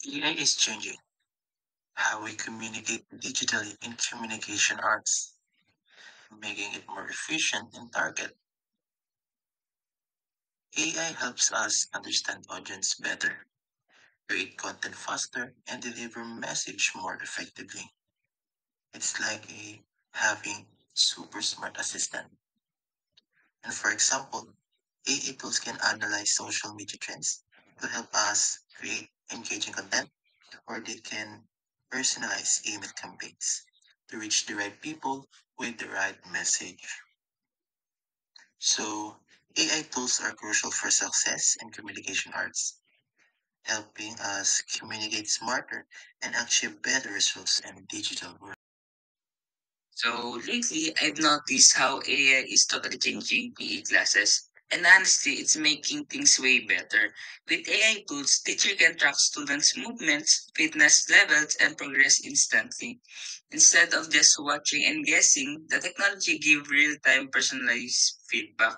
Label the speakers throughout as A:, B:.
A: AI is changing how we communicate digitally in communication arts, making it more efficient and target. AI helps us understand audience better, create content faster, and deliver message more effectively. It's like having super smart assistant. And for example, AI tools can analyze social media trends to help us create engaging content, or they can personalize email campaigns to reach the right people with the right message. So, AI tools are crucial for success in communication arts, helping us communicate smarter and achieve better results in digital world.
B: So lately, I've noticed how AI is totally changing PE classes. And honestly, it's making things way better. With AI tools, teacher can track students' movements, fitness levels, and progress instantly. Instead of just watching and guessing, the technology give real-time personalized feedback.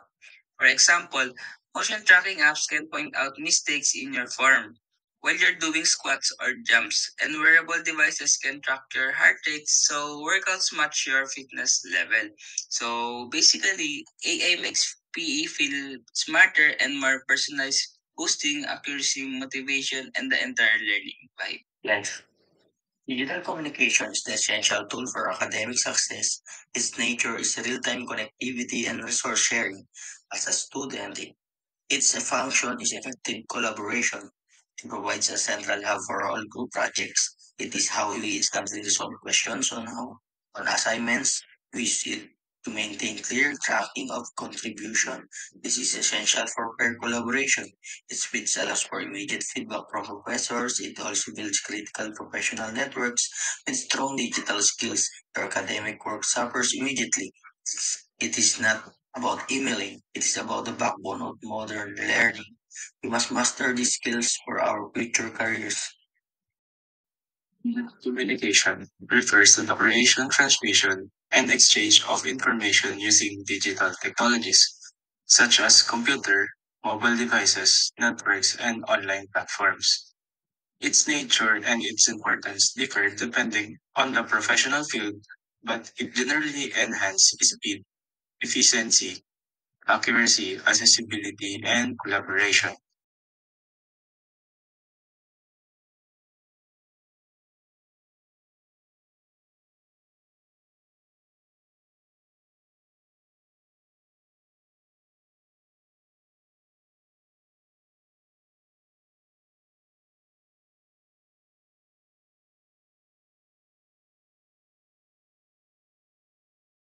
B: For example, motion tracking apps can point out mistakes in your form while you're doing squats or jumps, and wearable devices can track your heart rate so workouts match your fitness level. So basically, AI makes PE feel smarter and more personalized, boosting accuracy, motivation, and the entire learning vibe. Life. Digital communication is the essential tool for academic success. Its nature is real-time connectivity and resource sharing. As a student, its function is effective collaboration. It provides a central hub for all group projects. It is how we instantly resolve questions on assignments. We use it to maintain clear tracking of contribution. This is essential for peer collaboration. It speeds allows for immediate feedback from professors. It also builds critical professional networks with strong digital skills. Your academic work suffers immediately. It is not about emailing. It is about the backbone of modern learning. We must master these skills for our future careers.
A: Communication refers to the creation, transmission, and exchange of information using digital technologies, such as computer, mobile devices, networks, and online platforms. Its nature and its importance differ depending on the professional field, but it generally enhances speed, efficiency, accuracy, accessibility, and collaboration.